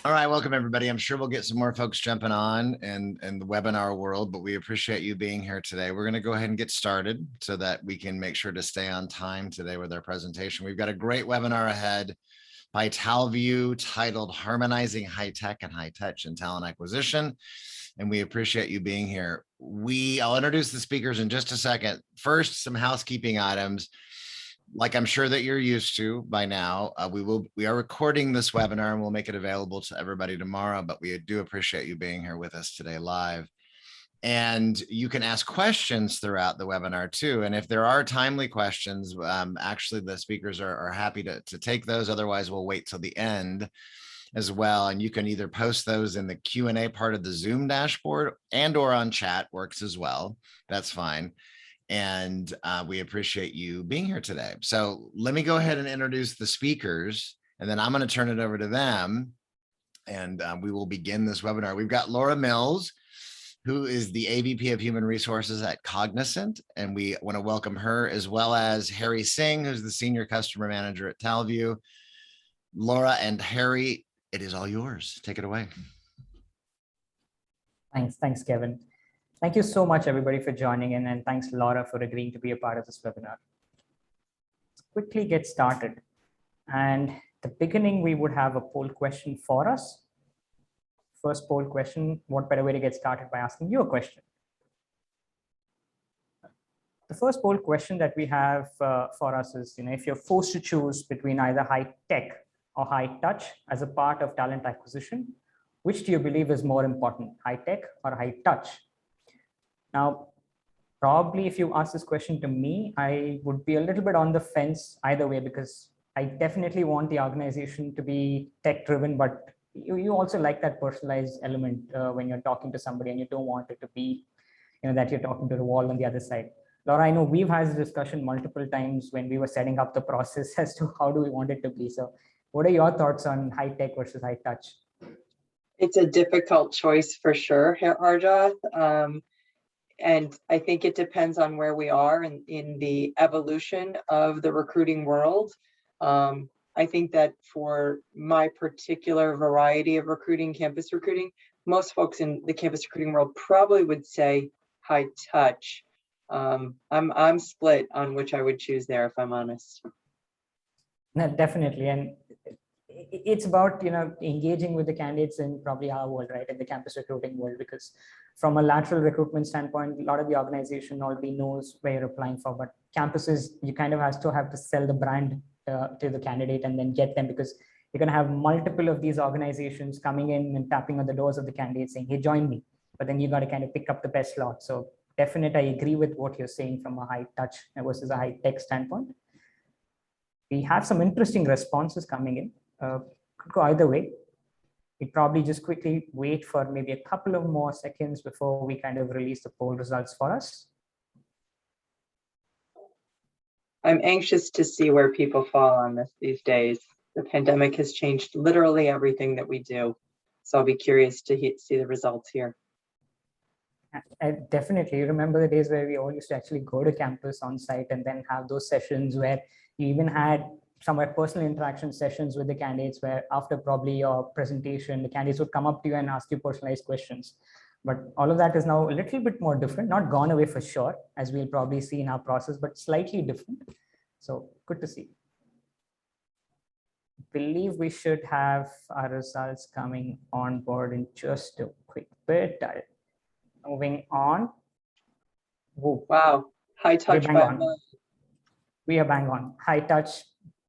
All right, welcome everybody. I'm sure we'll get some more folks jumping on in the webinar world, but we appreciate you being here today. We're going to go ahead and get started so that we can make sure to stay on time today with our presentation. We've got a great webinar ahead by Talview titled Harmonizing High Tech and High Touch in Talent Acquisition. And we appreciate you being here. I'll introduce the speakers in just a second. First, some housekeeping items. Like I'm sure that you're used to by now, we are recording this webinar and we'll make it available to everybody tomorrow, but we do appreciate you being here with us today live. And you can ask questions throughout the webinar too. And if there are timely questions, actually the speakers are happy to take those. Otherwise, we'll wait till the end as well. And you can either post those in the Q&A part of the Zoom dashboard or on chat, works as well. That's fine. And we appreciate you being here today. So let me go ahead and introduce the speakers, and then I'm going to turn it over to them, and we will begin this webinar. We've got Laura Mills, who is the AVP of Human Resources at Cognizant, and we want to welcome her, as well as Harjoth Singh, who's the Senior Customer Manager at Talview. Laura and Harry, it is all yours. Take it away. Thanks, Kevin. Thank you so much, everybody, for joining in, and thanks, Laura, for agreeing to be a part of this webinar. Let's quickly get started. And at the beginning, we would have a poll question for us. First poll question, what better way to get started by asking you a question? The first poll question that we have for us is, if you're forced to choose between either high tech or high touch as a part of talent acquisition, which do you believe is more important, high tech or high touch? Now, probably if you ask this question to me, I would be a little bit on the fence either way, because I definitely want the organization to be tech driven, but you also like that personalized element when you're talking to somebody, and you don't want it to be, that you're talking to the wall on the other side. Laura, I know we've had this discussion multiple times when we were setting up the process as to how do we want it to be. So what are your thoughts on high tech versus high touch? It's a difficult choice for sure, Harjoth. And I think it depends on where we are in the evolution of the recruiting world. I think that for my particular variety of recruiting, campus recruiting, most folks in the campus recruiting world probably would say high touch. I'm split on which I would choose there, if I'm honest. No, definitely. And it's about, engaging with the candidates in probably our world, right, in the campus recruiting world, because from a lateral recruitment standpoint, a lot of the organization already knows where you're applying for, but campuses, you kind of have to sell the brand to the candidate and then get them, because you're going to have multiple of these organizations coming in and tapping on the doors of the candidate saying, hey, join me. But then you got to kind of pick up the best slot. So definitely, I agree with what you're saying from a high touch versus a high tech standpoint. We have some interesting responses coming in. Could go either way. We'd probably just quickly wait for maybe a couple of more seconds before we kind of release the poll results for us. I'm anxious to see where people fall on this these days. The pandemic has changed literally everything that we do. So I'll be curious to see the results here. Definitely. You remember the days where we all used to actually go to campus on site and then have those sessions where you even had somewhere personal interaction sessions with the candidates, where after probably your presentation, the candidates would come up to you and ask you personalized questions. But all of that is now a little bit more different, not gone away for sure, as we'll probably see in our process, but slightly different. So good to see. I believe we should have our results coming on board in just a quick bit. Moving on. Whoa. Wow, high touch. We are bang on. High touch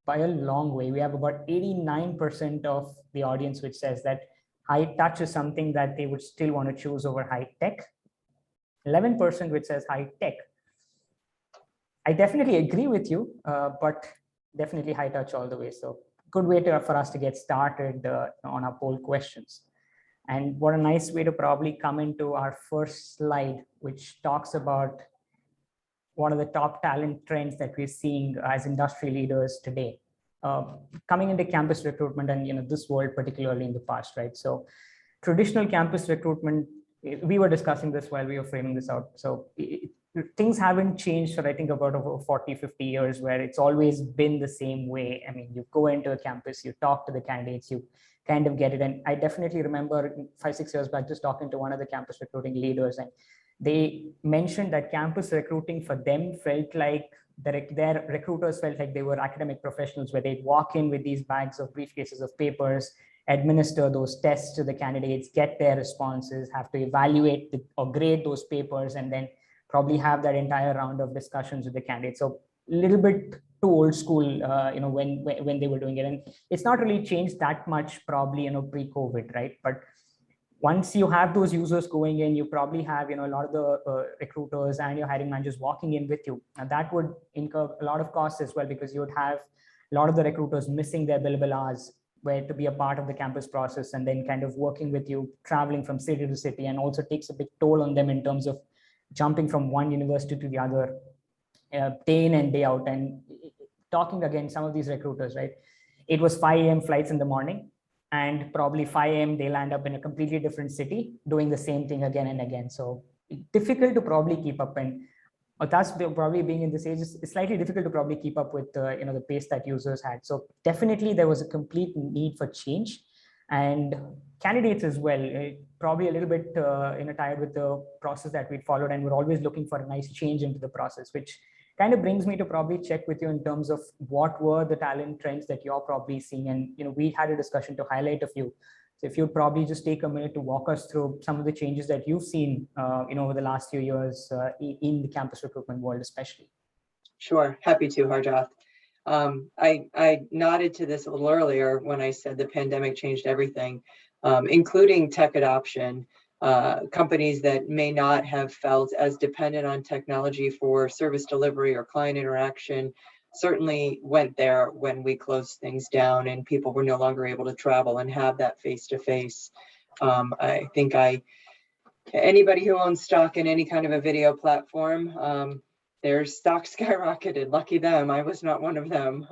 by a long way. We have about 89% of the audience which says that high touch is something that they would still want to choose over high tech. 11% which says high tech. I definitely agree with you, but definitely high touch all the way. So good way for us to get started on our poll questions. And what a nice way to probably come into our first slide, which talks about one of the top talent trends that we're seeing as industry leaders today, coming into campus recruitment and this world particularly in the past, right? So traditional campus recruitment, we were discussing this while we were framing this out. So things haven't changed for I think about over 40, 50 years, where it's always been the same way. I mean, you go into a campus, you talk to the candidates, you kind of get it. And I definitely remember 5-6 years back, just talking to one of the campus recruiting leaders, and they mentioned that campus recruiting for them felt like their recruiters felt like they were academic professionals, where they'd walk in with these bags of briefcases of papers, administer those tests to the candidates, get their responses, have to evaluate or grade those papers, and then probably have that entire round of discussions with the candidates. So a little bit too old school, when they were doing it. And it's not really changed that much probably, pre-COVID, right? But once you have those users going in, you probably have, a lot of the recruiters and your hiring managers walking in with you. And that would incur a lot of costs as well, because you would have a lot of the recruiters missing their billable hours where to be a part of the campus process, and then kind of working with you, traveling from city to city, and also takes a big toll on them in terms of jumping from one university to the other, day in and day out. And talking again, some of these recruiters, right? It was 5 a.m. flights in the morning, and probably 5 a.m. they'll end up in a completely different city doing the same thing again and again. So difficult to probably keep up. And that's probably being in this age, it's slightly difficult to probably keep up with the pace that users had. So definitely there was a complete need for change, and candidates as well, probably a little bit tired with the process that we'd followed, and we're always looking for a nice change into the process, which kind of brings me to probably check with you in terms of what were the talent trends that you're probably seeing. And we had a discussion to highlight a few. So if you'd probably just take a minute to walk us through some of the changes that you've seen, over the last few years in the campus recruitment world, especially. Sure, happy to, Harjoth. I nodded to this a little earlier when I said the pandemic changed everything, including tech adoption. Companies that may not have felt as dependent on technology for service delivery or client interaction certainly went there when we closed things down and people were no longer able to travel and have that face-to-face. I think anybody who owns stock in any kind of a video platform, their stock skyrocketed. Lucky them. I was not one of them.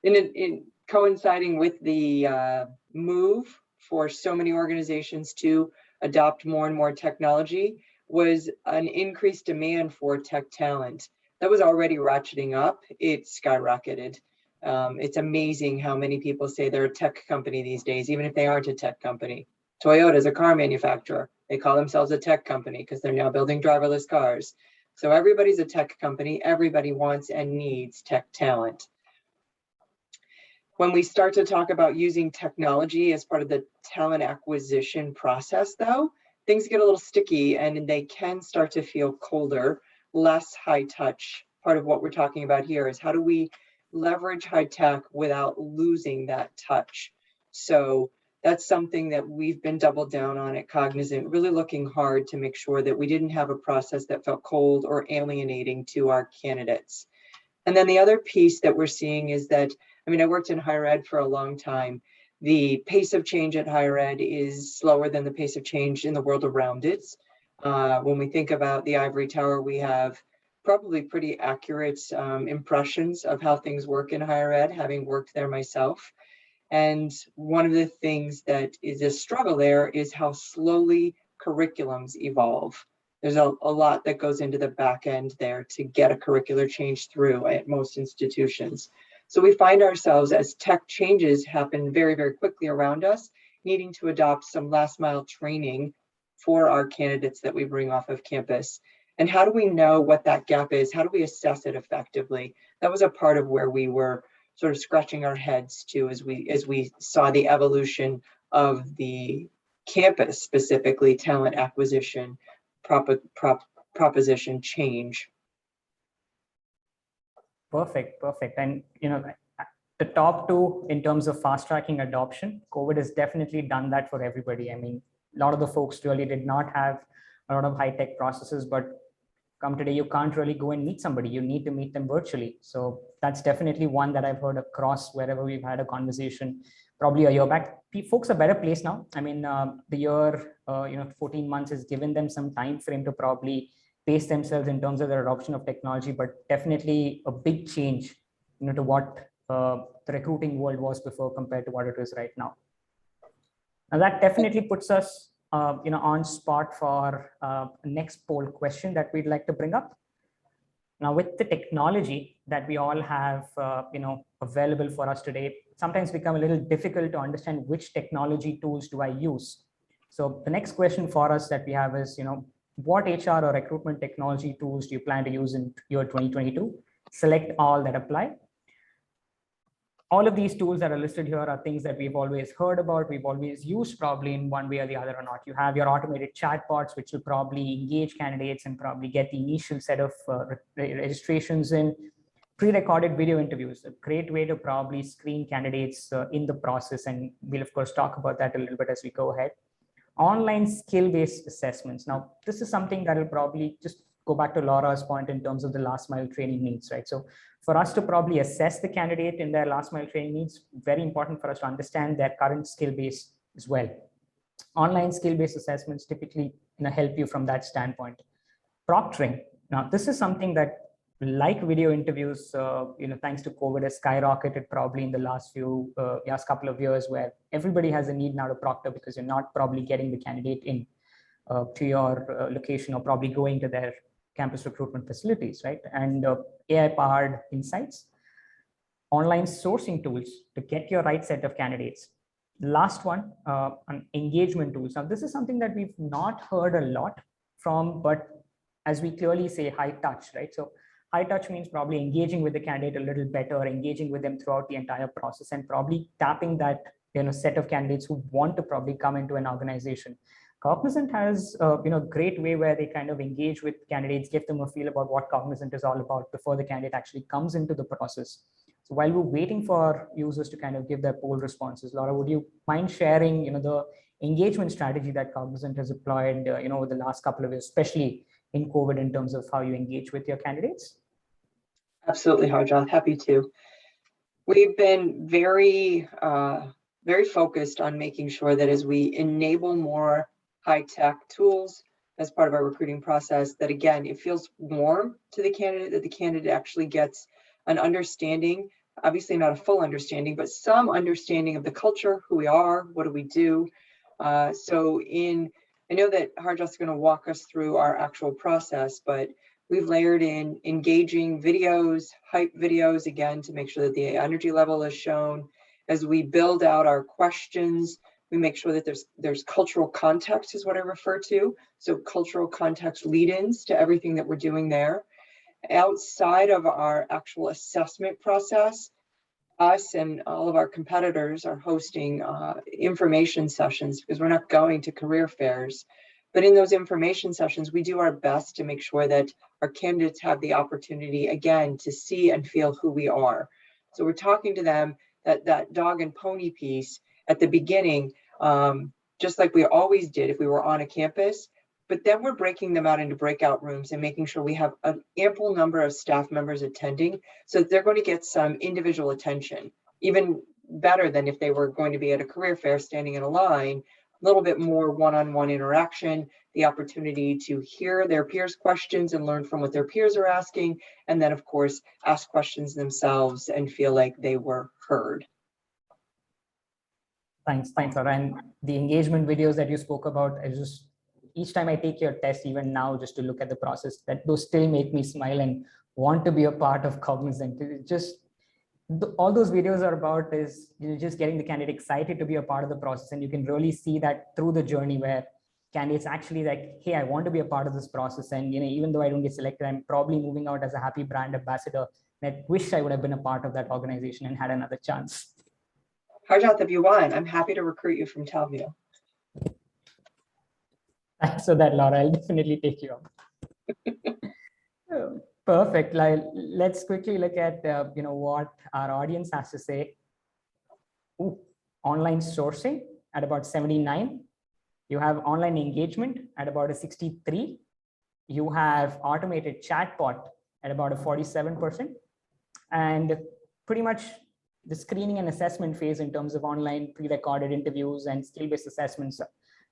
In coinciding with the move for so many organizations to adopt more and more technology was an increased demand for tech talent. That was already ratcheting up. It skyrocketed. It's amazing how many people say they're a tech company these days, even if they aren't a tech company. Toyota is a car manufacturer. They call themselves a tech company because they're now building driverless cars. So everybody's a tech company. Everybody wants and needs tech talent. When we start to talk about using technology as part of the talent acquisition process, though, things get a little sticky and they can start to feel colder, less high touch. Part of what we're talking about here is how do we leverage high tech without losing that touch? So that's something that we've been doubled down on at Cognizant, really looking hard to make sure that we didn't have a process that felt cold or alienating to our candidates. And then the other piece that we're seeing is that, I worked in higher ed for a long time. The pace of change at higher ed is slower than the pace of change in the world around it. When we think about the ivory tower, we have probably pretty accurate impressions of how things work in higher ed, having worked there myself. And one of the things that is a struggle there is how slowly curriculums evolve. There's a lot that goes into the back end there to get a curricular change through at most institutions. So we find ourselves, as tech changes happen very, very quickly around us, needing to adopt some last mile training for our candidates that we bring off of campus. And how do we know what that gap is? How do we assess it effectively? That was a part of where we were sort of scratching our heads to as we saw the evolution of the campus, specifically talent acquisition proposition change. Perfect. And the top two in terms of fast tracking adoption, COVID has definitely done that for everybody. A lot of the folks really did not have a lot of high tech processes, but come today, you can't really go and meet somebody. You need to meet them virtually. So that's definitely one that I've heard across wherever we've had a conversation. Probably a year back, folks are better placed now. The year, 14 months has given them some time frame to probably pace themselves in terms of their adoption of technology, but definitely a big change, to what the recruiting world was before compared to what it is right now. Now that definitely puts us, on spot for next poll question that we'd like to bring up. Now, with the technology that we all have, available for us today, sometimes become a little difficult to understand which technology tools do I use. So the next question for us that we have is, what HR or recruitment technology tools do you plan to use in year 2022? Select all that apply. All of these tools that are listed here are things that we've always heard about, we've always used probably in one way or the other or not. You have your automated chatbots, which will probably engage candidates and probably get the initial set of registrations in. Pre-recorded video interviews, a great way to probably screen candidates in the process. And we'll of course talk about that a little bit as we go ahead. Online skill-based assessments. Now, this is something that will probably just go back to Laura's point in terms of the last mile training needs, right? So for us to probably assess the candidate in their last mile training needs, very important for us to understand their current skill base as well. Online skill-based assessments typically help you from that standpoint. Proctoring. Now, this is something that, like video interviews, thanks to COVID, has skyrocketed probably in the last couple of years, where everybody has a need now to proctor because you're not probably getting the candidate in to your location or probably going to their campus recruitment facilities, right? And AI-powered insights, online sourcing tools to get your right set of candidates. Last one, on engagement tools. Now, this is something that we've not heard a lot from, but as we clearly say, high touch, right? So high touch means probably engaging with the candidate a little better, engaging with them throughout the entire process, and probably tapping that set of candidates who want to probably come into an organization. Cognizant has a great way where they kind of engage with candidates, give them a feel about what Cognizant is all about before the candidate actually comes into the process. So while we're waiting for users to kind of give their poll responses, Laura, would you mind sharing the engagement strategy that Cognizant has applied over the last couple of years, especially in COVID, in terms of how you engage with your candidates? Absolutely, Harjoth, happy to. We've been very focused on making sure that as we enable more high-tech tools as part of our recruiting process, that again, it feels warm to the candidate, that the candidate actually gets an understanding, obviously not a full understanding, but some understanding of the culture, who we are, what do we do. I know that Harjoth's going to walk us through our actual process, but we've layered in engaging videos, hype videos, again, to make sure that the energy level is shown. As we build out our questions, we make sure that there's cultural context is what I refer to. So cultural context lead-ins to everything that we're doing there. Outside of our actual assessment process, us and all of our competitors are hosting information sessions because we're not going to career fairs. But in those information sessions, we do our best to make sure that our candidates have the opportunity, again, to see and feel who we are. So we're talking to them, that dog and pony piece at the beginning, just like we always did if we were on a campus. But then we're breaking them out into breakout rooms and making sure we have an ample number of staff members attending so that they're going to get some individual attention, even better than if they were going to be at a career fair standing in a line. A little bit more one-on-one interaction, the opportunity to hear their peers' questions and learn from what their peers are asking, and then of course ask questions themselves and feel like they were heard. Thanks, Laura. And the engagement videos that you spoke about, each time I take your test, even now, just to look at the process, that those still make me smile and want to be a part of Cognizant. All those videos are about is just getting the candidate excited to be a part of the process, and you can really see that through the journey where candidates actually like, hey, I want to be a part of this process, and even though I don't get selected, I'm probably moving out as a happy brand ambassador. And I wish I would have been a part of that organization and had another chance. Harjoth, if you want, I'm happy to recruit you from Talview. Thanks for that, Laura. I'll definitely take you up. Perfect. Let's quickly look at what our audience has to say. Online sourcing at about 79. You have online engagement at about a 63. You have automated chatbot at about a 47%. And pretty much the screening and assessment phase in terms of online pre-recorded interviews and skill-based assessments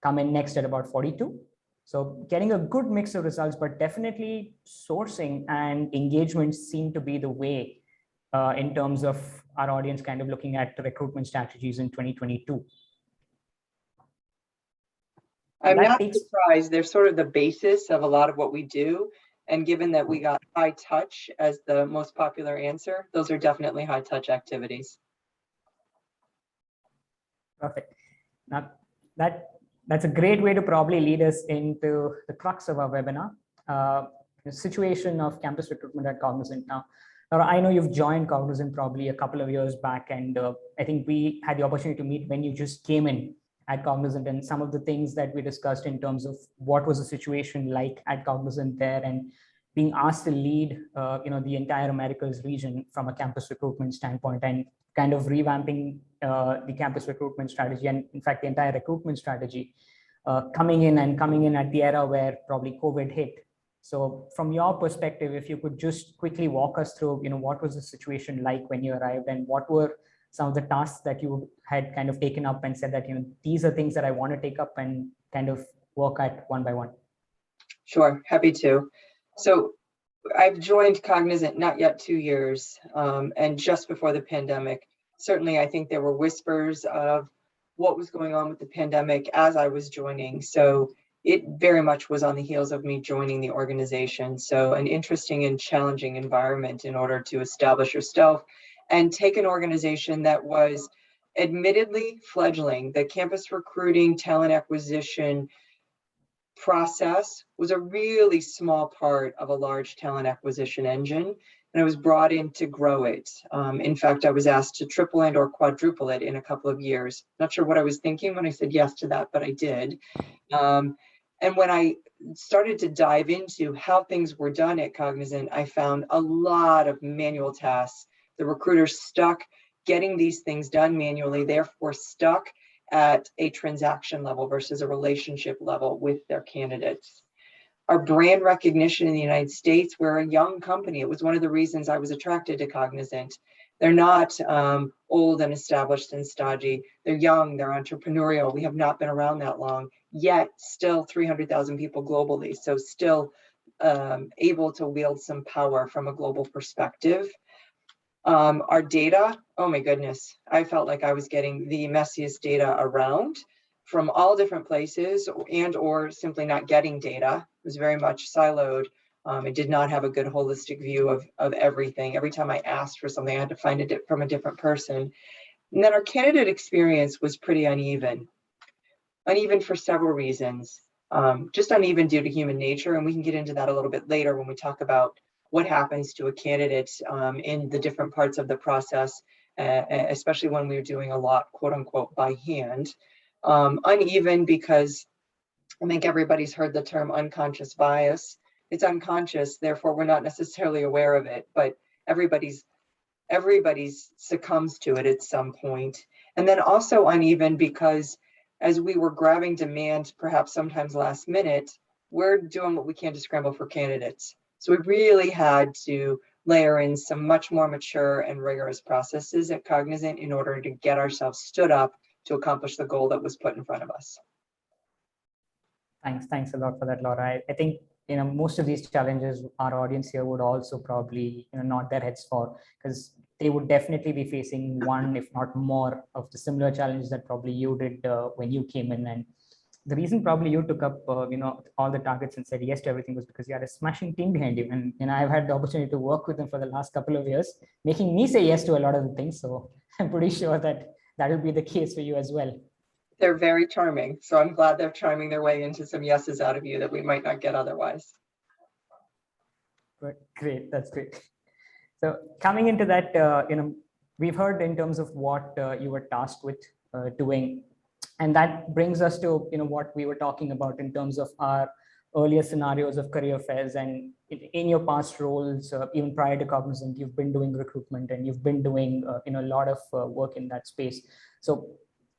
come in next at about 42. So getting a good mix of results, but definitely sourcing and engagement seem to be the way in terms of our audience kind of looking at recruitment strategies in 2022. I'm not surprised. They're sort of the basis of a lot of what we do. And given that we got high touch as the most popular answer, those are definitely high touch activities. Perfect. Now, that's a great way to probably lead us into the crux of our webinar, the situation of campus recruitment at Cognizant. Now, I know you've joined Cognizant probably a couple of years back, and I think we had the opportunity to meet when you just came in at Cognizant, and some of the things that we discussed in terms of what was the situation like at Cognizant there, and being asked to lead the entire Americas region from a campus recruitment standpoint, and kind of revamping the campus recruitment strategy, and in fact the entire recruitment strategy, coming in at the era where probably COVID hit. So from your perspective, if you could just quickly walk us through, what was the situation like when you arrived, and what were some of the tasks that you had kind of taken up and said that, these are things that I want to take up and kind of work at one by one. Sure, happy to. So I've joined Cognizant not yet 2 years, and just before the pandemic. Certainly, I think there were whispers of what was going on with the pandemic as I was joining. So it very much was on the heels of me joining the organization. So an interesting and challenging environment in order to establish yourself and take an organization that was admittedly fledgling. The campus recruiting, talent acquisition process was a really small part of a large talent acquisition engine, and I was brought in to grow it. In fact, I was asked to triple and or quadruple it in a couple of years. Not sure what I was thinking when I said yes to that, but I did. And when I started to dive into how things were done at Cognizant, I found a lot of manual tasks. The recruiters stuck getting these things done manually, therefore stuck at a transaction level versus a relationship level with their candidates. Our brand recognition in the United States, we're a young company. It was one of the reasons I was attracted to Cognizant. They're not old and established and stodgy. They're young, they're entrepreneurial. We have not been around that long, yet still 300,000 people globally. So still able to wield some power from a global perspective. Our data, oh my goodness, I felt like I was getting the messiest data around from all different places, and or simply not getting data. It was very much siloed. It did not have a good holistic view of everything. Every time I asked for something, I had to find it from a different person. And then our candidate experience was pretty uneven. Uneven for several reasons. Just uneven due to human nature, and we can get into that a little bit later when we talk about what happens to a candidate in the different parts of the process, especially when we're doing a lot, quote unquote, by hand. Uneven because I think everybody's heard the term unconscious bias. It's unconscious, therefore we're not necessarily aware of it, but everybody's succumbs to it at some point. And then also uneven because as we were grabbing demand, perhaps sometimes last minute, we're doing what we can to scramble for candidates. So we really had to layer in some much more mature and rigorous processes at Cognizant in order to get ourselves stood up to accomplish the goal that was put in front of us. Thanks a lot for that, Laura. I think most of these challenges our audience here would also probably nod their heads for, because they would definitely be facing one, if not more, of the similar challenges that probably you did when you came in. And the reason probably you took up all the targets and said yes to everything was because you had a smashing team behind you, and I've had the opportunity to work with them for the last couple of years, making me say yes to a lot of the things. So I'm pretty sure that will be the case for you as well. They're very charming, so I'm glad they're charming their way into some yeses out of you that we might not get otherwise. Great, that's great. So coming into that, we've heard in terms of what you were tasked with doing. And that brings us to what we were talking about in terms of our earlier scenarios of career fairs. And in your past roles, even prior to Cognizant, you've been doing recruitment and you've been doing a lot of work in that space. So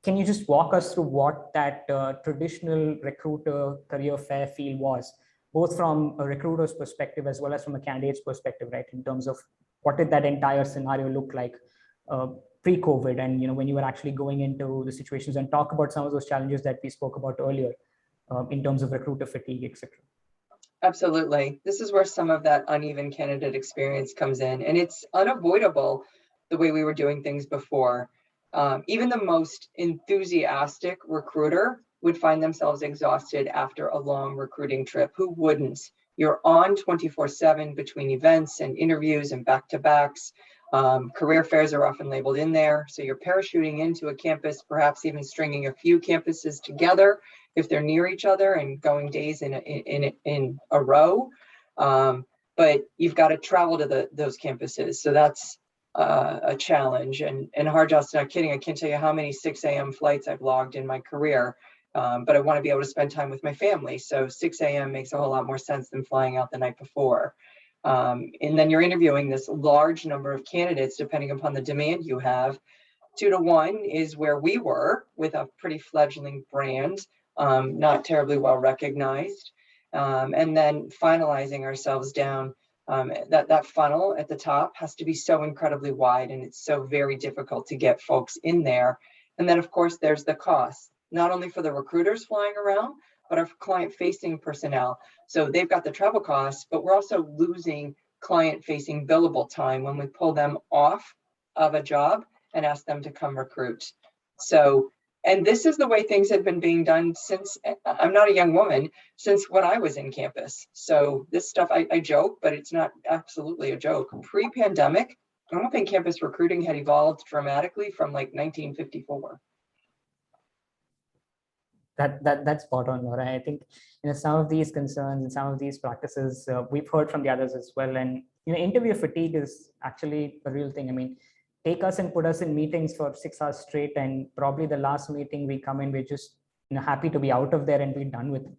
can you just walk us through what that traditional recruiter career fair feel was, both from a recruiter's perspective as well as from a candidate's perspective, right? In terms of what did that entire scenario look like pre-COVID, and when you were actually going into the situations, and talk about some of those challenges that we spoke about earlier in terms of recruiter fatigue, etc. Absolutely. This is where some of that uneven candidate experience comes in, and it's unavoidable the way we were doing things before. Even the most enthusiastic recruiter would find themselves exhausted after a long recruiting trip. Who wouldn't? You're on 24/7 between events and interviews and back-to-backs. Career fairs are often labeled in there. So you're parachuting into a campus, perhaps even stringing a few campuses together if they're near each other and going days in a row. But you've got to travel to those campuses. So that's a challenge. And Harjoth's not kidding. I can't tell you how many 6 a.m. flights I've logged in my career. But I want to be able to spend time with my family. So 6 a.m. makes a whole lot more sense than flying out the night before. And then you're interviewing this large number of candidates, depending upon the demand you have. 2 to 1 is where we were with a pretty fledgling brand, not terribly well recognized. And then finalizing ourselves down, that funnel at the top has to be so incredibly wide, and it's so very difficult to get folks in there. And then, of course, there's the cost, not only for the recruiters flying around, but our client-facing personnel. So they've got the travel costs, but we're also losing client-facing billable time when we pull them off of a job and ask them to come recruit. So, and this is the way things have been being done since, I'm not a young woman, since when I was in campus. So this stuff, I joke, but it's not absolutely a joke. Pre-pandemic, I don't think campus recruiting had evolved dramatically from like 1954. That's spot on, Laura. I think some of these concerns and some of these practices we've heard from the others as well. And interview fatigue is actually a real thing. I mean, take us and put us in meetings for 6 hours straight, and probably the last meeting we come in, we're just happy to be out of there and be done with it.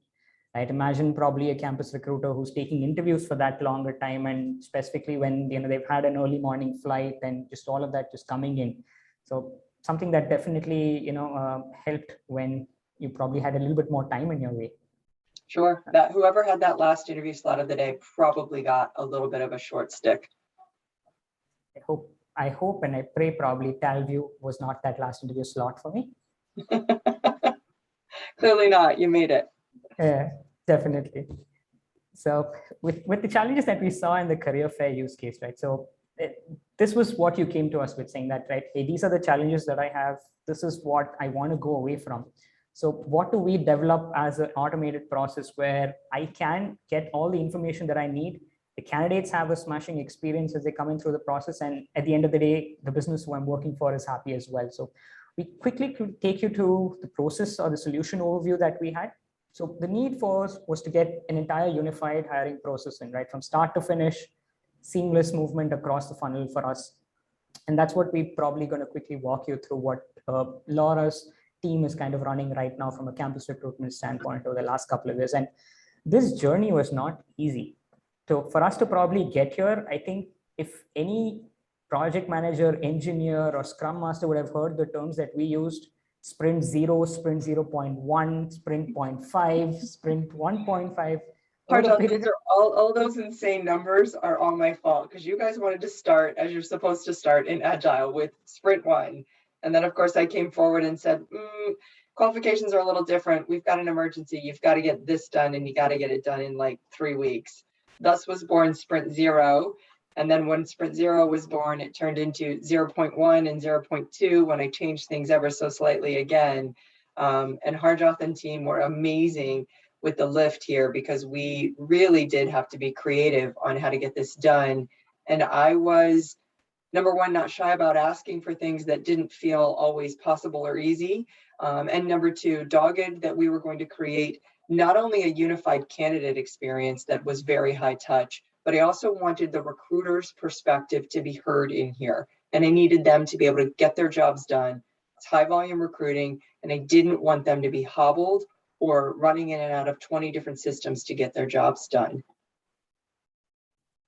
Right? Imagine probably a campus recruiter who's taking interviews for that longer time, and specifically when they've had an early morning flight and just all of that just coming in. So something that definitely helped when you probably had a little bit more time in your way. Sure. That whoever had that last interview slot of the day probably got a little bit of a short stick. I hope and I pray probably Talview was not that last interview slot for me. Clearly not. You made it. Yeah, definitely. So with the challenges that we saw in the career fair use case, right? So this was what you came to us with, saying that, right, hey, these are the challenges that I have. This is what I want to go away from. So what do we develop as an automated process where I can get all the information that I need? The candidates have a smashing experience as they come in through the process. And at the end of the day, the business who I'm working for is happy as well. So we quickly could take you to the process or the solution overview that we had. So the need for us was to get an entire unified hiring process in, right? From start to finish, seamless movement across the funnel for us. And that's what we're probably going to quickly walk you through what Laura's team is kind of running right now from a campus recruitment standpoint over the last couple of years. And this journey was not easy. So for us to probably get here, I think if any project manager, engineer, or Scrum Master would have heard the terms that we used, Sprint 0, Sprint 0.1, Sprint 0.5, Sprint 1.5. Harjoth, these are all those insane numbers are all my fault, because you guys wanted to start as you're supposed to start in Agile with Sprint 1. And then, of course, I came forward and said, qualifications are a little different. We've got an emergency. You've got to get this done, and you got to get it done in like 3 weeks. Thus was born Sprint 0. And then when Sprint 0 was born, it turned into 0.1 and 0.2 when I changed things ever so slightly again. And Harjoth and team were amazing with the lift here, because we really did have to be creative on how to get this done. And I was, number one, not shy about asking for things that didn't feel always possible or easy. And number two, dogged that we were going to create not only a unified candidate experience that was very high touch, but I also wanted the recruiter's perspective to be heard in here. And I needed them to be able to get their jobs done. It's high volume recruiting, and I didn't want them to be hobbled or running in and out of 20 different systems to get their jobs done.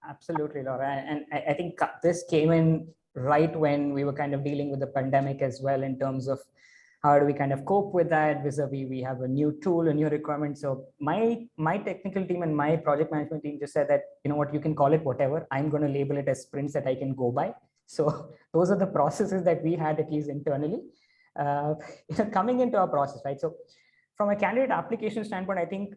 Absolutely, Laura. And I think this came in right when we were kind of dealing with the pandemic as well, in terms of how do we kind of cope with that vis-a-vis we have a new tool, a new requirement. So my technical team and my project management team just said that, you know what, you can call it whatever. I'm going to label it as sprints that I can go by. So those are the processes that we had, at least internally, coming into our process, right? So from a candidate application standpoint, I think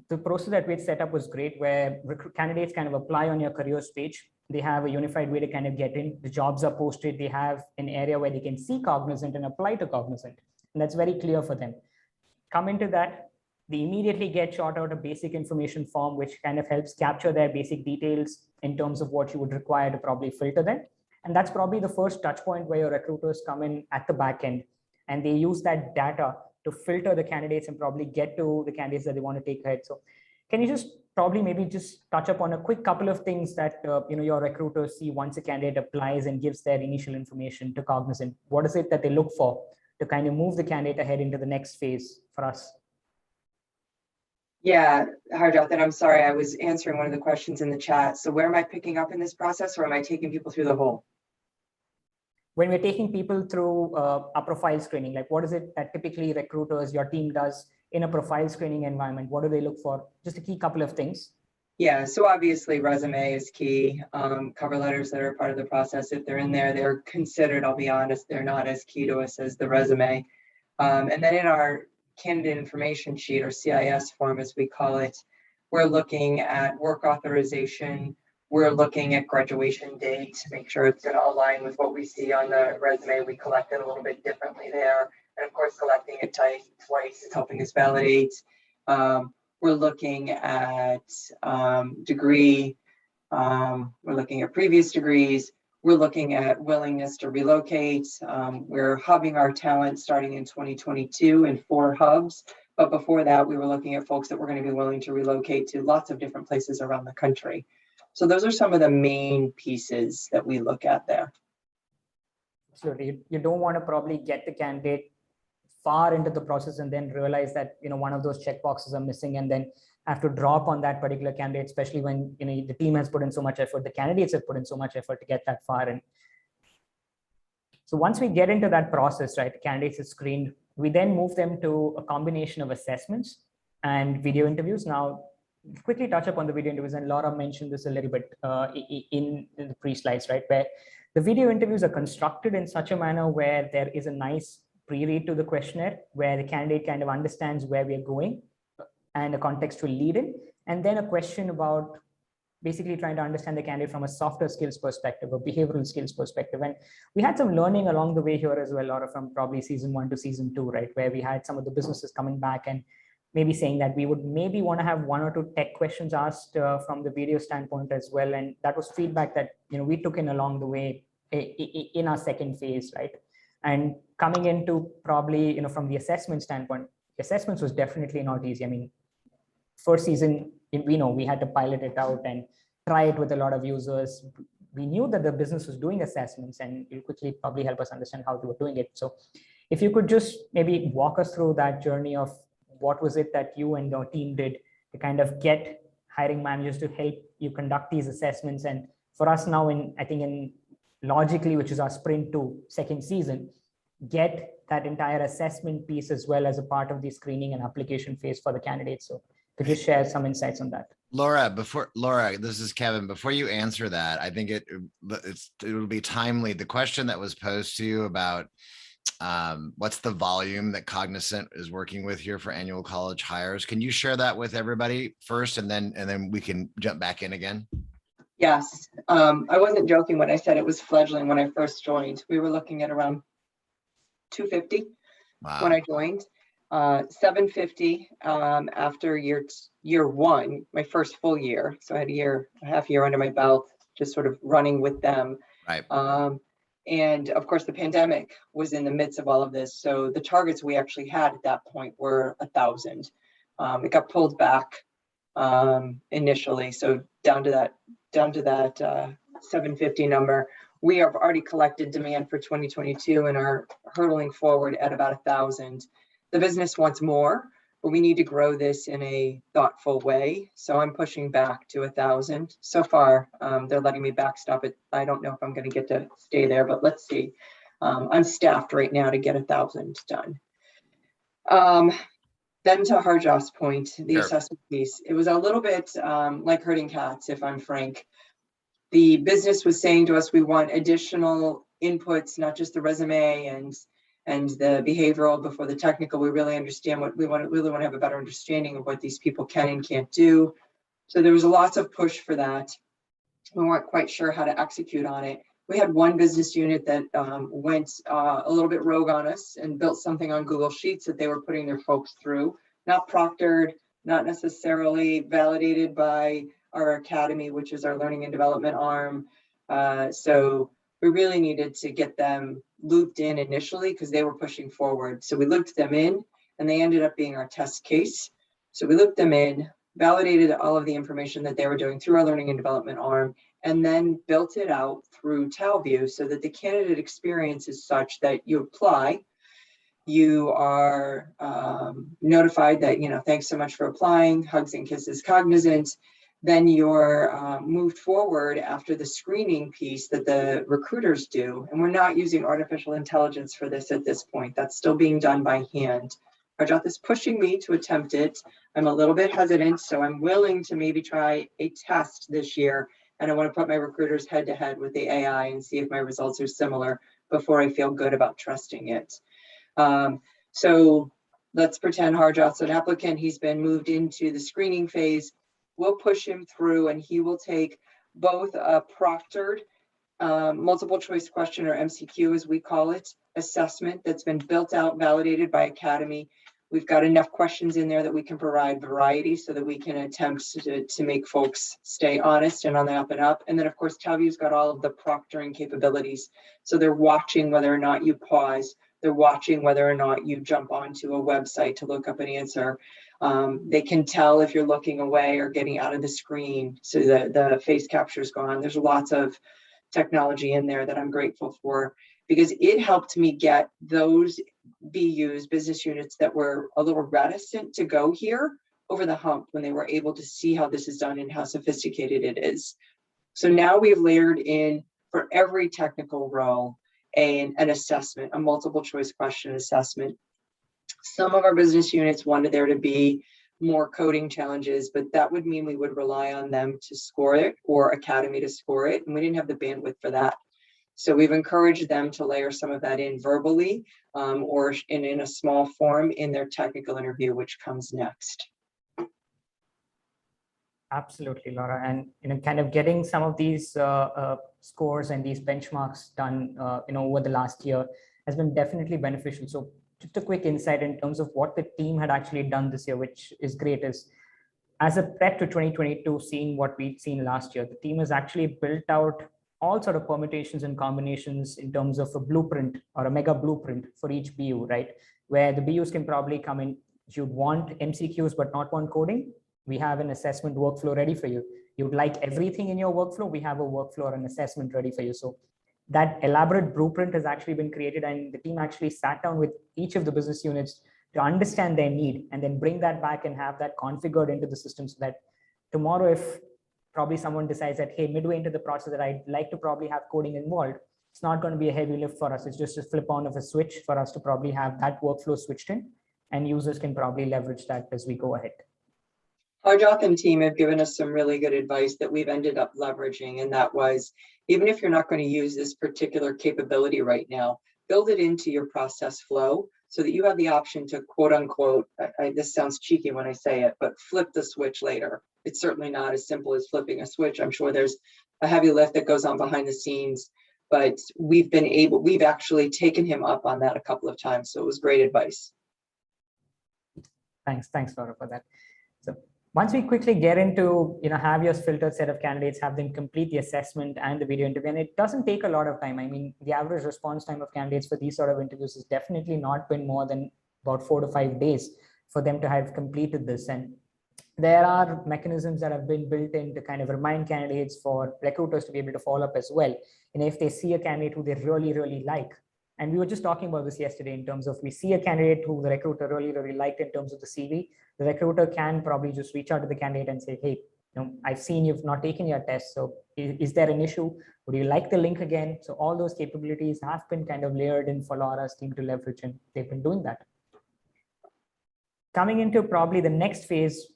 the process that we had set up was great, where candidates kind of apply on your careers page. They have a unified way to kind of get in. The jobs are posted. They have an area where they can see Cognizant and apply to Cognizant. And that's very clear for them. Come into that, they immediately get shot out a basic information form, which kind of helps capture their basic details in terms of what you would require to probably filter them. And that's probably the first touch point where your recruiters come in at the back end, and they use that data to filter the candidates and probably get to the candidates that they want to take ahead. So can you just probably maybe just touch upon a quick couple of things that your recruiters see once a candidate applies and gives their initial information to Cognizant? What is it that they look for to kind of move the candidate ahead into the next phase for us? Yeah, Harjoth, and I'm sorry, I was answering one of the questions in the chat. So where am I picking up in this process, or am I taking people through the whole? When we're taking people through a profile screening, like what is it that typically recruiters, your team does in a profile screening environment? What do they look for? Just a key couple of things. Yeah, so obviously resume is key. Cover letters that are part of the process, if they're in there, they're considered, I'll be honest, they're not as key to us as the resume. And then in our candidate information sheet, or CIS form as we call it, we're looking at work authorization. We're looking at graduation date to make sure it's going to align with what we see on the resume. We collect it a little bit differently there. And of course, collecting it twice is helping us validate. We're looking at degree. We're looking at previous degrees. We're looking at willingness to relocate. We're hubbing our talent starting in 2022 in 4 hubs. But before that, we were looking at folks that were going to be willing to relocate to lots of different places around the country. So those are some of the main pieces that we look at there. Absolutely. You don't want to probably get the candidate far into the process and then realize that one of those checkboxes are missing, and then have to drop on that particular candidate, especially when the team has put in so much effort, the candidates have put in so much effort to get that far in. So once we get into that process, right, the candidates are screened, we then move them to a combination of assessments and video interviews. Now, quickly touch upon the video interviews, and Laura mentioned this a little bit in the pre-slides, right, where the video interviews are constructed in such a manner where there is a nice pre-read to the questionnaire, where the candidate kind of understands where we are going and a contextual lead in, and then a question about basically trying to understand the candidate from a softer skills perspective, a behavioral skills perspective. And we had some learning along the way here as well, Laura, from probably season 1 to season 2, right, where we had some of the businesses coming back and maybe saying that we would maybe want to have 1 or 2 tech questions asked from the video standpoint as well. And that was feedback that we took in along the way in our second phase, right? And coming into probably from the assessment standpoint, assessments was definitely not easy. I mean, first season, we had to pilot it out and try it with a lot of users. We knew that the business was doing assessments, and you quickly probably help us understand how they were doing it. So if you could just maybe walk us through that journey of what was it that you and your team did to kind of get hiring managers to help you conduct these assessments. And for us now, I think in Logically, which is our sprint to second season, get that entire assessment piece as well as a part of the screening and application phase for the candidates. So could you share some insights on that? Laura, this is Kevin. Before you answer that, I think it'll be timely. The question that was posed to you about what's the volume that Cognizant is working with here for annual college hires? Can you share that with everybody first, and then we can jump back in again? Yes, I wasn't joking when I said it was fledgling when I first joined. We were looking at around 250 when I joined, 750 after year 1, my first full year. So I had a half year under my belt, just sort of running with them. Right. And of course, the pandemic was in the midst of all of this. So the targets we actually had at that point were 1,000. It got pulled back initially, so down to that 750 number. We have already collected demand for 2022 and are hurtling forward at about 1,000. The business wants more, but we need to grow this in a thoughtful way. So I'm pushing back to 1,000. So far, they're letting me backstop it. I don't know if I'm going to get to stay there, but let's see. I'm staffed right now to get 1,000 done. Then to Harjoth's point, the assessment piece, it was a little bit like herding cats, if I'm frank. The business was saying to us, we want additional inputs, not just the resume and the behavioral before the technical. We really understand what we want. Really want to have a better understanding of what these people can and can't do. So there was lots of push for that. We weren't quite sure how to execute on it. We had one business unit that went a little bit rogue on us and built something on Google Sheets that they were putting their folks through, not proctored, not necessarily validated by our academy, which is our learning and development arm. So we really needed to get them looped in initially because they were pushing forward. So we looped them in and they ended up being our test case. So we looped them in, validated all of the information that they were doing through our learning and development arm, and then built it out through Talview so that the candidate experience is such that you apply, you are notified that, thanks so much for applying, hugs and kisses, Cognizant. Then you're moved forward after the screening piece that the recruiters do. And we're not using artificial intelligence for this at this point. That's still being done by hand. Harjoth is pushing me to attempt it. I'm a little bit hesitant, so I'm willing to maybe try a test this year. And I want to put my recruiters head to head with the AI and see if my results are similar before I feel good about trusting it. So let's pretend Harjoth's an applicant. He's been moved into the screening phase. We'll push him through and he will take both a proctored multiple choice question, or MCQ as we call it, assessment that's been built out, validated by Academy. We've got enough questions in there that we can provide variety so that we can attempt to make folks stay honest and on the up and up. And then of course, Talview's got all of the proctoring capabilities. So they're watching whether or not you pause. They're watching whether or not you jump onto a website to look up an answer. They can tell if you're looking away or getting out of the screen, so the face capture is gone. There's lots of technology in there that I'm grateful for, because it helped me get those BUs, business units, that were a little reticent to go here over the hump when they were able to see how this is done and how sophisticated it is. So now we've layered in for every technical role an assessment, a multiple choice question assessment. Some of our business units wanted there to be more coding challenges, but that would mean we would rely on them to score it or Academy to score it, and we didn't have the bandwidth for that. So we've encouraged them to layer some of that in verbally or in a small form in their technical interview, which comes next. Absolutely, Laura. And kind of getting some of these scores and these benchmarks done over the last year has been definitely beneficial. So just a quick insight in terms of what the team had actually done this year, which is great, is as a prep to 2022, seeing what we'd seen last year, the team has actually built out all sort of permutations and combinations in terms of a blueprint or a mega blueprint for each BU, right? Where the BUs can probably come in. If you want MCQs but not want coding, we have an assessment workflow ready for you. You'd like everything in your workflow, we have a workflow or an assessment ready for you. So that elaborate blueprint has actually been created, and the team actually sat down with each of the business units to understand their need and then bring that back and have that configured into the system, so that tomorrow, if probably someone decides that, hey, midway into the process that I'd like to probably have coding involved, it's not going to be a heavy lift for us. It's just a flip on of a switch for us to probably have that workflow switched in, and users can probably leverage that as we go ahead. Harjoth and team have given us some really good advice that we've ended up leveraging, and that was, even if you're not going to use this particular capability right now, build it into your process flow so that you have the option to, quote unquote, this sounds cheeky when I say it, but flip the switch later. It's certainly not as simple as flipping a switch. I'm sure there's a heavy lift that goes on behind the scenes, but we've actually taken him up on that a couple of times. So it was great advice. Thanks, Laura, for that. So once we quickly get into, have your filtered set of candidates, have them complete the assessment and the video interview, and it doesn't take a lot of time. I mean, the average response time of candidates for these sort of interviews has definitely not been more than about 4 to 5 days for them to have completed this. And there are mechanisms that have been built in to kind of remind candidates, for recruiters to be able to follow up as well. And if they see a candidate who they really, really like, and we were just talking about this yesterday in terms of, we see a candidate who the recruiter really, really liked in terms of the CV, the recruiter can probably just reach out to the candidate and say, hey, I've seen you've not taken your test. So is there an issue? Would you like the link again? So all those capabilities have been kind of layered in for Laura's team to leverage, and they've been doing that. Coming into probably the next phase,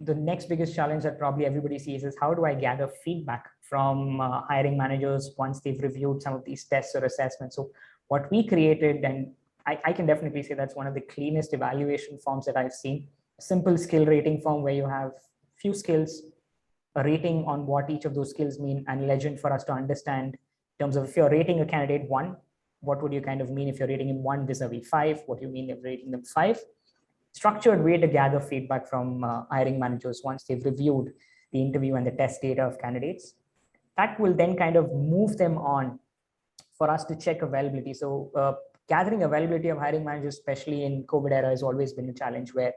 the next biggest challenge that probably everybody sees is, how do I gather feedback from hiring managers once they've reviewed some of these tests or assessments? So what we created, and I can definitely say that's one of the cleanest evaluation forms that I've seen, a simple skill rating form where you have few skills, a rating on what each of those skills mean, and legend for us to understand in terms of, if you're rating a candidate 1, what would you kind of mean if you're rating him 1 vis-a-vis 5? What do you mean if rating them 5? Structured way to gather feedback from hiring managers once they've reviewed the interview and the test data of candidates. That will then kind of move them on for us to check availability. So gathering availability of hiring managers, especially in COVID era, has always been a challenge where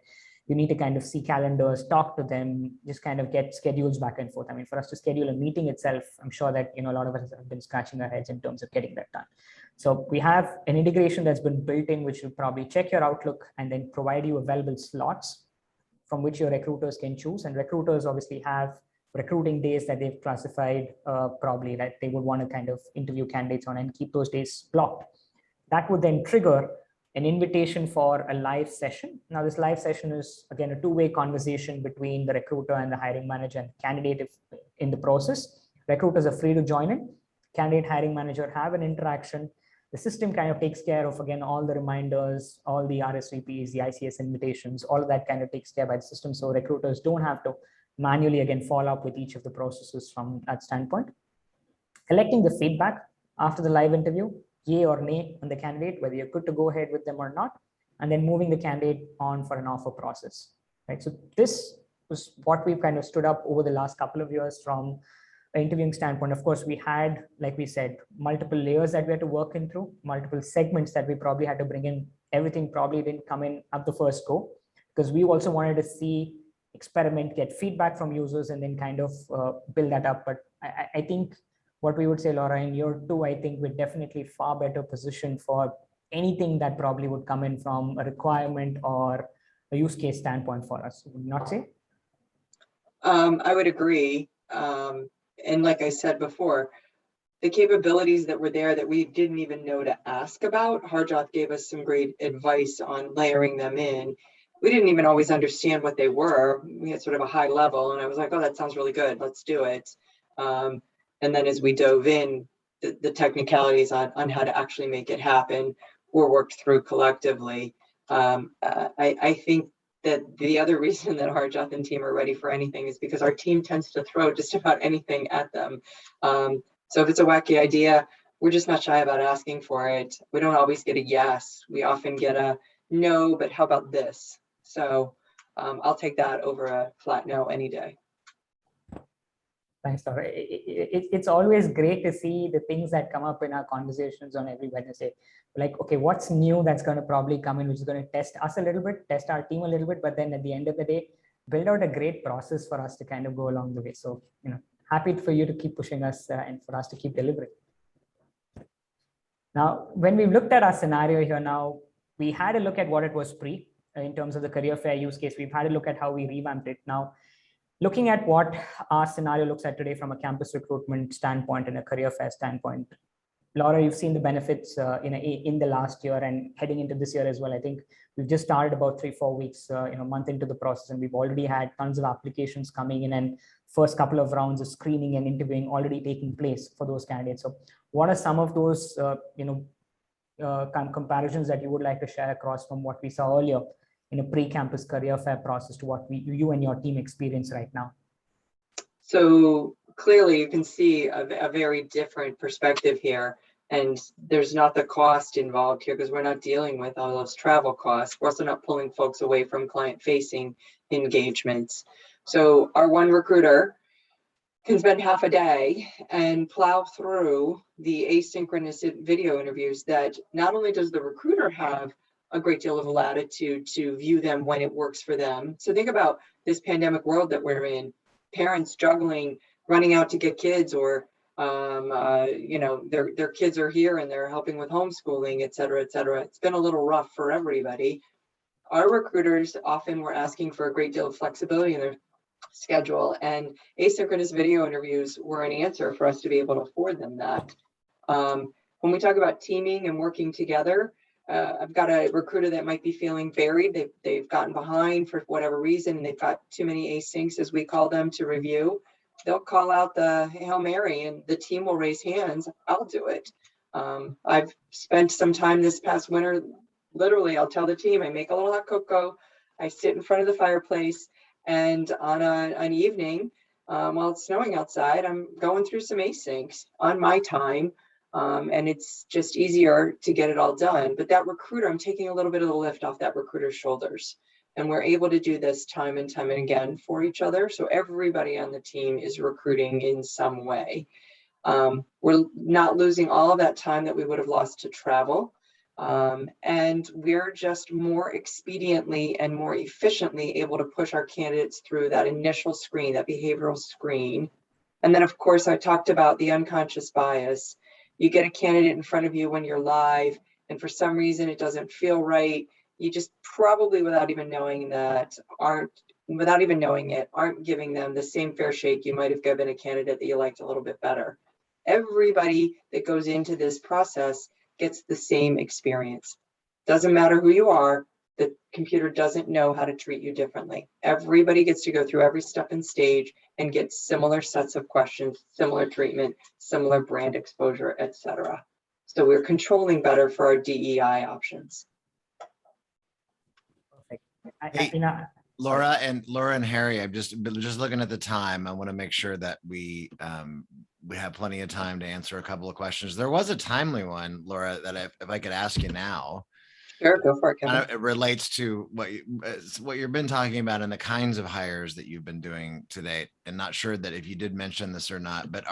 you need to kind of see calendars, talk to them, just kind of get schedules back and forth. I mean, for us to schedule a meeting itself, I'm sure that, a lot of us have been scratching our heads in terms of getting that done. So we have an integration that's been built in, which will probably check your Outlook and then provide you available slots from which your recruiters can choose. And recruiters obviously have recruiting days that they've classified probably that they would want to kind of interview candidates on and keep those days blocked. That would then trigger an invitation for a live session. Now, this live session is, again, a two-way conversation between the recruiter and the hiring manager and candidate in the process. Recruiters are free to join in. Candidate, hiring manager have an interaction. The system kind of takes care of, again, all the reminders, all the RSVPs, the ICS invitations, all of that kind of takes care by the system. So recruiters don't have to manually, again, follow up with each of the processes from that standpoint. Collecting the feedback after the live interview, yay or nay on the candidate, whether you're good to go ahead with them or not, and then moving the candidate on for an offer process, right? So this was what we've kind of stood up over the last couple of years from an interviewing standpoint. Of course, we had, like we said, multiple layers that we had to work in through, multiple segments that we probably had to bring in. Everything probably didn't come in at the first go, because we also wanted to see, experiment, get feedback from users, and then kind of build that up. But I think what we would say, Laura, in year two, I think we're definitely far better positioned for anything that probably would come in from a requirement or a use case standpoint for us. Would you not say? I would agree. And like I said before, the capabilities that were there that we didn't even know to ask about, Harjoth gave us some great advice on layering them in. We didn't even always understand what they were. We had sort of a high level, and I was like, oh, that sounds really good. Let's do it. And then as we dove in, the technicalities on how to actually make it happen were worked through collectively. I think that the other reason that Harjoth and team are ready for anything is because our team tends to throw just about anything at them. So if it's a wacky idea, we're just not shy about asking for it. We don't always get a yes. We often get a no, but how about this? So I'll take that over a flat no any day. Thanks, Laura. It's always great to see the things that come up in our conversations on every Wednesday. Like, okay, what's new that's going to probably come in, which is going to test us a little bit, test our team a little bit, but then at the end of the day, build out a great process for us to kind of go along the way. So, happy for you to keep pushing us and for us to keep delivering. Now, when we looked at our scenario here now, we had a look at what it was pre in terms of the career fair use case. We've had a look at how we revamped it. Now, looking at what our scenario looks at today from a campus recruitment standpoint and a career fair standpoint, Laura, you've seen the benefits in the last year and heading into this year as well. I think we've just started about 3-4 weeks, month into the process, and we've already had tons of applications coming in, and first couple of rounds of screening and interviewing already taking place for those candidates. So what are some of those, kind of comparisons that you would like to share across from what we saw earlier in a pre-campus career fair process to what you and your team experience right now? So clearly you can see a very different perspective here, and there's not the cost involved here because we're not dealing with all those travel costs. We're also not pulling folks away from client-facing engagements. So our one recruiter can spend half a day and plow through the asynchronous video interviews that not only does the recruiter have a great deal of latitude to view them when it works for them. So think about this pandemic world that we're in, parents juggling, running out to get kids, or their kids are here and they're helping with homeschooling, et cetera, et cetera. It's been a little rough for everybody. Our recruiters often were asking for a great deal of flexibility in their schedule, and asynchronous video interviews were an answer for us to be able to afford them that. When we talk about teaming and working together, I've got a recruiter that might be feeling buried. They've gotten behind for whatever reason, and they've got too many asyncs, as we call them, to review. They'll call out the Hail Mary and the team will raise hands. I'll do it. I've spent some time this past winter, literally, I'll tell the team, I make a little hot cocoa, I sit in front of the fireplace, and on an evening, while it's snowing outside, I'm going through some asyncs on my time. And it's just easier to get it all done. But that recruiter, I'm taking a little bit of the lift off that recruiter's shoulders. And we're able to do this time and time and again for each other. So everybody on the team is recruiting in some way. We're not losing all of that time that we would have lost to travel. And we're just more expediently and more efficiently able to push our candidates through that initial screen, that behavioral screen. And then, of course, I talked about the unconscious bias. You get a candidate in front of you when you're live, and for some reason it doesn't feel right. You just probably, without even knowing it, aren't giving them the same fair shake you might have given a candidate that you liked a little bit better. Everybody that goes into this process gets the same experience. Doesn't matter who you are, the computer doesn't know how to treat you differently. Everybody gets to go through every step and stage and get similar sets of questions, similar treatment, similar brand exposure, etc. So we're controlling better for our DEI options. Perfect. Laura and Harry, I'm just looking at the time. I want to make sure that we have plenty of time to answer a couple of questions. There was a timely one, Laura, that if I could ask you now. Sure, go for it, Kevin. It relates to what you've been talking about and the kinds of hires that you've been doing to date. And not sure that if you did mention this or not, but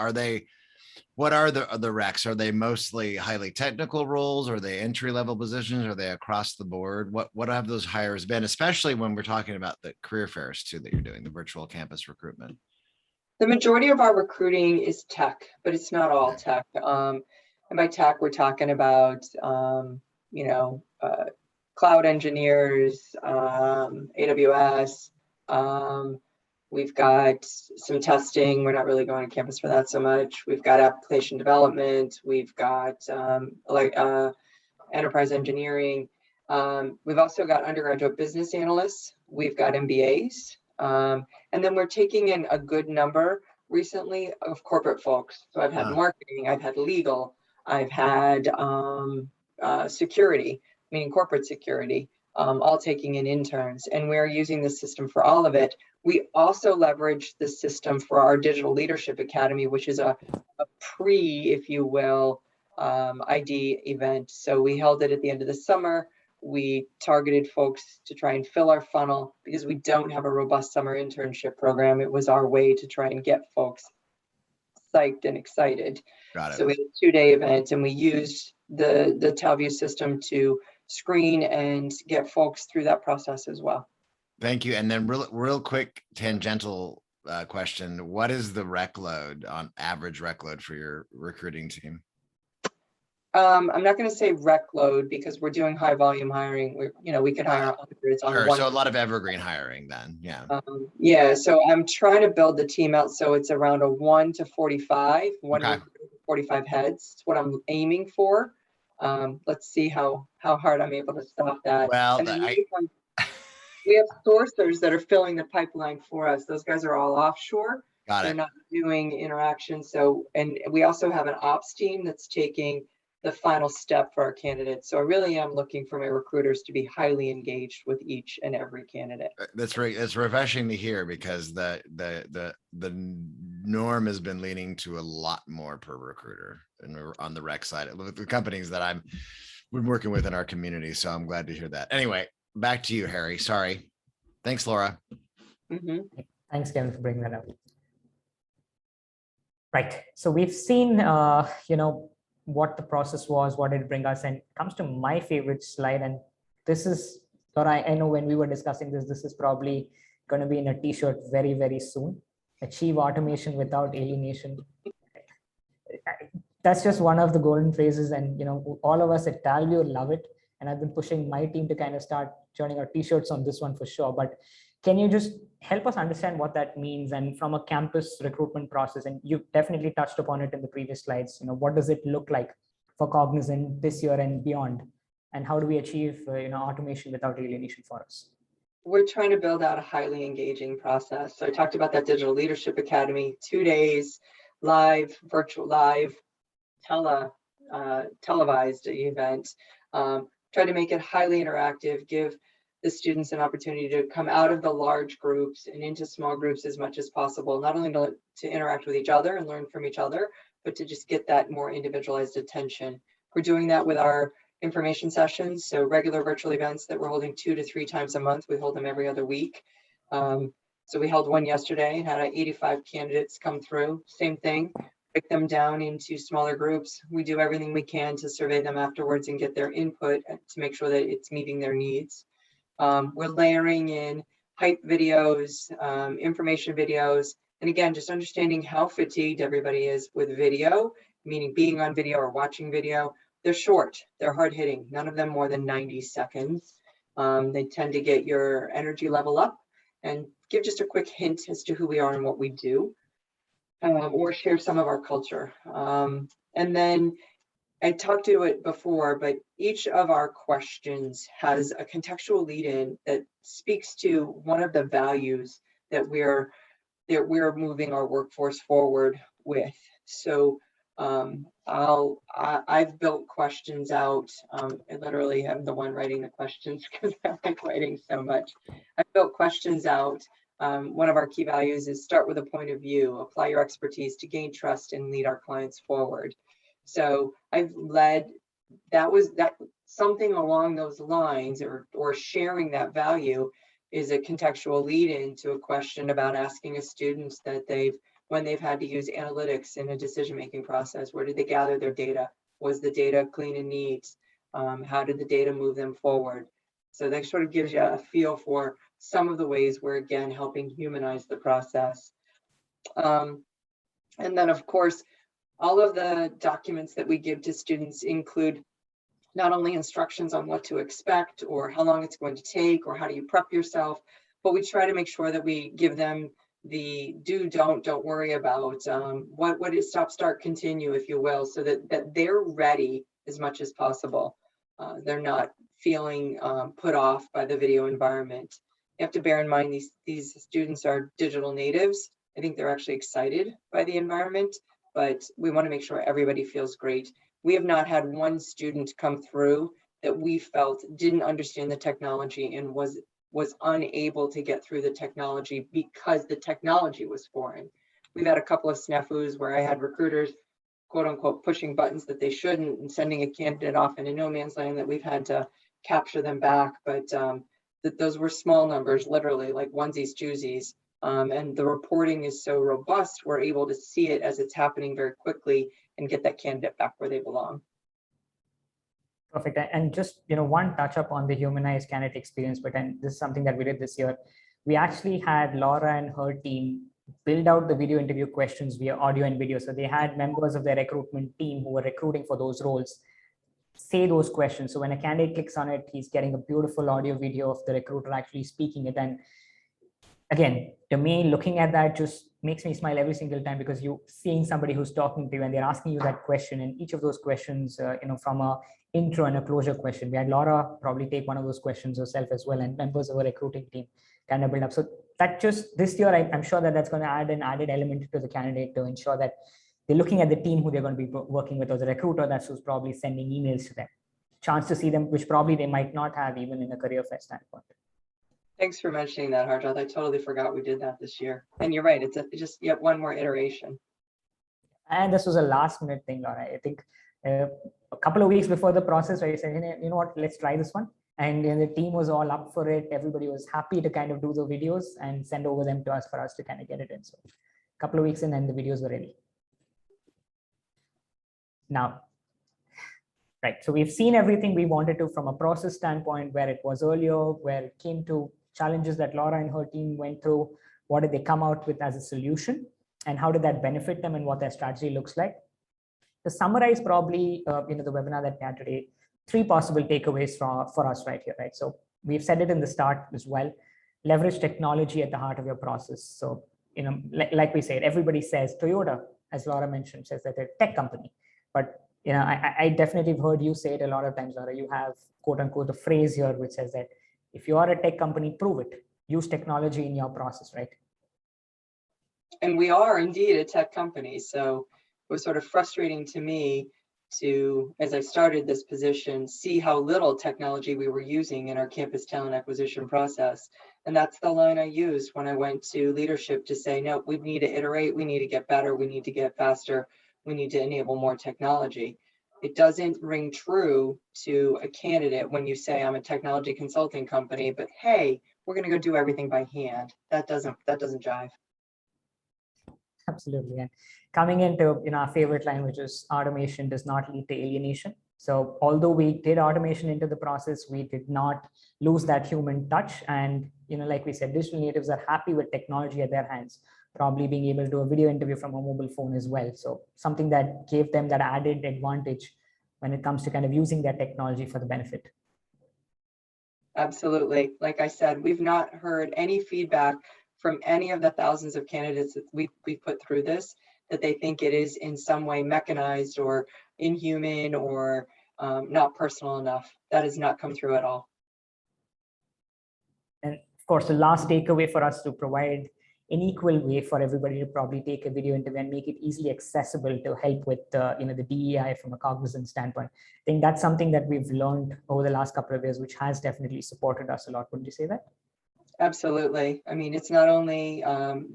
what are the recs? Are they mostly highly technical roles? Are they entry-level positions? Are they across the board? What have those hires been, especially when we're talking about the career fairs too that you're doing, the virtual campus recruitment? The majority of our recruiting is tech, but it's not all tech. And by tech, we're talking about, cloud engineers, AWS. We've got some testing. We're not really going to campus for that so much. We've got application development. We've got enterprise engineering. We've also got undergraduate business analysts. We've got MBAs. And then we're taking in a good number recently of corporate folks. So I've had marketing, I've had legal, I've had security, meaning corporate security, all taking in interns. And we're using the system for all of it. We also leverage the system for our Digital Leadership Academy, which is a if you will, ID event. So we held it at the end of the summer. We targeted folks to try and fill our funnel because we don't have a robust summer internship program. It was our way to try and get folks psyched and excited. Got it. So we had a 2-day event, and we used the Talview system to screen and get folks through that process as well. Thank you. And then real quick tangential question. What is the rec load on average rec load for your recruiting team? I'm not going to say rec load because we're doing high volume hiring. We could hire hundreds on one. So a lot of evergreen hiring then. Yeah. Yeah. So I'm trying to build the team out so it's around a 1 to 45, 1 to 45 heads. It's what I'm aiming for. Let's see how hard I'm able to stop that. Well, we have sourcers that are filling the pipeline for us. Those guys are all offshore. Got it. They're not doing interaction. So, and we also have an ops team that's taking the final step for our candidates. So I really am looking for my recruiters to be highly engaged with each and every candidate. That's right. It's refreshing to hear because the norm has been leaning to a lot more per recruiter, and we're on the rec side with the companies that we're working with in our community. So I'm glad to hear that. Anyway, back to you, Harry. Sorry. Thanks, Laura. Mm-hmm. Thanks, Kevin, for bringing that up. Right. So we've seen, what the process was, what did it bring us, and it comes to my favorite slide. And this is, Laura, I know when we were discussing this is probably going to be in a t-shirt very, very soon. Achieve automation without alienation. That's just one of the golden phrases. And, all of us at Talview love it. And I've been pushing my team to kind of start churning out t-shirts on this one for sure. But can you just help us understand what that means? And from a campus recruitment process, and you've definitely touched upon it in the previous slides, what does it look like for Cognizant this year and beyond? And how do we achieve, automation without alienation for us? We're trying to build out a highly engaging process. So I talked about that Digital Leadership Academy, 2 days, live, virtual, live, televised event. Try to make it highly interactive, give the students an opportunity to come out of the large groups and into small groups as much as possible, not only to interact with each other and learn from each other, but to just get that more individualized attention. We're doing that with our information sessions, so regular virtual events that we're holding 2 to 3 times a month. We hold them every other week. So we held one yesterday, had 85 candidates come through. Same thing. break them down into smaller groups. We do everything we can to survey them afterwards and get their input to make sure that it's meeting their needs. We're layering in hype videos, information videos, and again, just understanding how fatigued everybody is with video, meaning being on video or watching video. They're short, they're hard hitting, none of them more than 90 seconds. They tend to get your energy level up and give just a quick hint as to who we are and what we do, or share some of our culture. And then I talked to it before, but each of our questions has a contextual lead in that speaks to one of the values that we're moving our workforce forward with. So I've built questions out. I literally am the one writing the questions because I like writing so much. I've built questions out. One of our key values is start with a point of view, apply your expertise to gain trust and lead our clients forward. So I've led, that something along those lines, or sharing that value is a contextual lead into a question about asking a student that when they've had to use analytics in a decision-making process, where did they gather their data? Was the data clean and neat? How did the data move them forward? So that sort of gives you a feel for some of the ways we're, again, helping humanize the process. And then, of course, all of the documents that we give to students include not only instructions on what to expect or how long it's going to take or how do you prep yourself, but we try to make sure that we give them the do, don't worry about, what is stop, start, continue, if you will, so that they're ready as much as possible. They're not feeling put off by the video environment. You have to bear in mind these students are digital natives. I think they're actually excited by the environment, but we want to make sure everybody feels great. We have not had one student come through that we felt didn't understand the technology and was unable to get through the technology because the technology was foreign. We've had a couple of snafus where I had recruiters, quote unquote, pushing buttons that they shouldn't and sending a candidate off into no man's land that we've had to capture them back. But those were small numbers, literally like onesies, twosies. And the reporting is so robust, we're able to see it as it's happening very quickly and get that candidate back where they belong. Perfect. And just, one touch up on the humanized candidate experience, but this is something that we did this year. We actually had Laura and her team build out the video interview questions via audio and video. So they had members of their recruitment team who were recruiting for those roles say those questions. So when a candidate clicks on it, he's getting a beautiful audio video of the recruiter actually speaking it. And again, to me, looking at that just makes me smile every single time, because you're seeing somebody who's talking to you and they're asking you that question. And each of those questions, from a intro and a closure question, we had Laura probably take one of those questions herself as well, and members of our recruiting team kind of build up. So that just this year, I'm sure that's going to add an added element to the candidate to ensure that they're looking at the team who they're going to be working with, or the recruiter that's who's probably sending emails to them. Chance to see them, which probably they might not have even in a career fair standpoint. Thanks for mentioning that, Harjoth. I totally forgot we did that this year. And you're right, it's just yet one more iteration. And this was a last minute thing, Laura. I think a couple of weeks before the process, I said, you know what, let's try this one. And the team was all up for it. Everybody was happy to kind of do the videos and send over them to us for us to kind of get it in. So a couple of weeks in and the videos were ready. Now, right, so we've seen everything we wanted to from a process standpoint, where it was earlier, where it came to challenges that Laura and her team went through. What did they come out with as a solution, and how did that benefit them, and what their strategy looks like? To summarize probably the webinar that we had today, 3 possible takeaways for us right here, right? So we've said it in the start as well, leverage technology at the heart of your process. So, like we said, everybody says Toyota, as Laura mentioned, says that they're a tech company. But I definitely have heard you say it a lot of times, Laura. You have, quote unquote, a phrase here which says that if you are a tech company, prove it. Use technology in your process, right? And we are indeed a tech company. So it was sort of frustrating to me to, as I started this position, see how little technology we were using in our campus talent acquisition process. And that's the line I used when I went to leadership to say, no, we need to iterate, we need to get better, we need to get faster, we need to enable more technology. It doesn't ring true to a candidate when you say, I'm a technology consulting company, but hey, we're going to go do everything by hand. That doesn't jive. Absolutely. And coming into our favorite line, which is automation does not lead to alienation. So although we did automation into the process, we did not lose that human touch. And like we said, digital natives are happy with technology at their hands, probably being able to do a video interview from a mobile phone as well. So something that gave them that added advantage when it comes to kind of using their technology for the benefit. Absolutely. Like I said, we've not heard any feedback from any of the thousands of candidates that we put through this, that they think it is in some way mechanized or inhuman or not personal enough. That has not come through at all. And of course, the last takeaway for us to provide an equal way for everybody to probably take a video interview and make it easily accessible to help with the DEI from a Cognizant standpoint. I think that's something that we've learned over the last couple of years, which has definitely supported us a lot. Wouldn't you say that? Absolutely. I mean, it's not only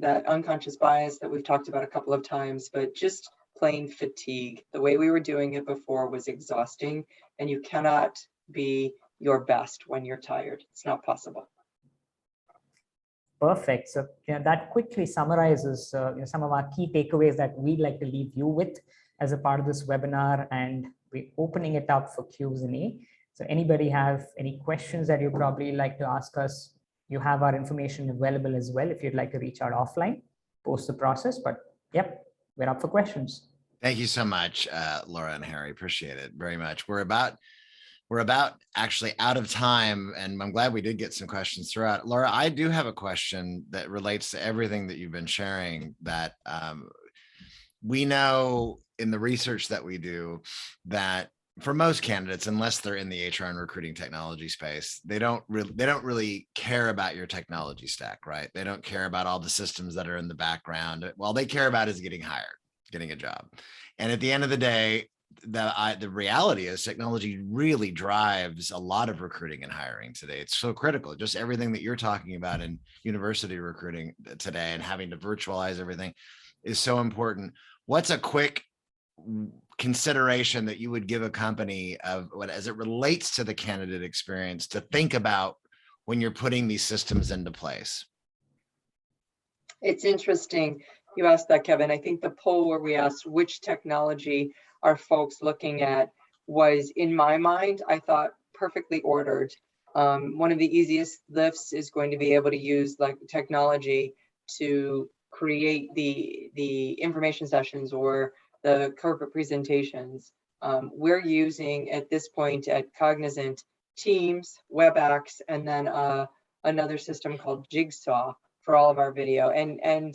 that unconscious bias that we've talked about a couple of times, but just plain fatigue. The way we were doing it before was exhausting, and you cannot be your best when you're tired. It's not possible. Perfect. So that quickly summarizes some of our key takeaways that we'd like to leave you with as a part of this webinar, and we're opening it up for Q&A. So anybody have any questions that you probably like to ask us? You have our information available as well if you'd like to reach out offline, post the process. But yep, we're up for questions. Thank you so much, Laura and Harry. Appreciate it very much. We're about actually out of time, and I'm glad we did get some questions throughout. Laura, I do have a question that relates to everything that you've been sharing, that we know in the research that we do that for most candidates, unless they're in the HR and recruiting technology space, they don't really care about your technology stack, right? They don't care about all the systems that are in the background. All they care about is getting hired, getting a job. And at the end of the day, the reality is technology really drives a lot of recruiting and hiring today. It's so critical. Just everything that you're talking about in university recruiting today and having to virtualize everything is so important. What's a quick consideration that you would give a company of what, as it relates to the candidate experience, to think about when you're putting these systems into place? It's interesting you asked that, Kevin. I think the poll where we asked which technology are folks looking at was, in my mind, I thought perfectly ordered. One of the easiest lifts is going to be able to use like technology to create the information sessions or the corporate presentations. We're using at this point at Cognizant Teams, WebEx, and then another system called Jigsaw for all of our video. And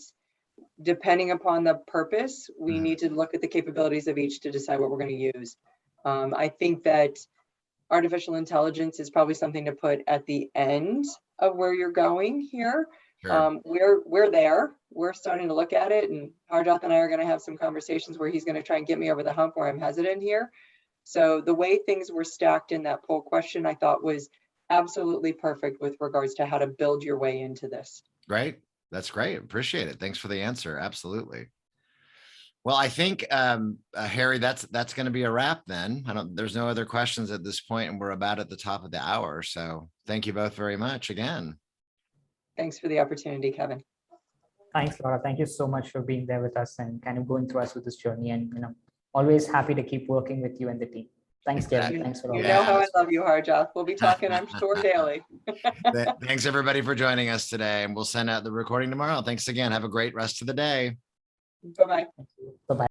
depending upon the purpose, we need to look at the capabilities of each to decide what we're going to use. I think that artificial intelligence is probably something to put at the end of where you're going here. Sure. We're there. We're starting to look at it, and Harjoth and I are going to have some conversations where he's going to try and get me over the hump where I'm hesitant here. So the way things were stacked in that poll question, I thought was absolutely perfect with regards to how to build your way into this. Great. That's great. Appreciate it. Thanks for the answer. Absolutely. Well, I think, Harry, that's going to be a wrap then. There's no other questions at this point, and we're about at the top of the hour. So thank you both very much again. Thanks for the opportunity, Kevin. Thanks, Laura. Thank you so much for being there with us and kind of going through us with this journey. And always happy to keep working with you and the team. Thanks, Kevin. Thanks for all. You know how I love you, Harjoth. We'll be talking, I'm sure, daily. Thanks everybody for joining us today, and we'll send out the recording tomorrow. Thanks again. Have a great rest of the day. Bye-bye. Bye-bye.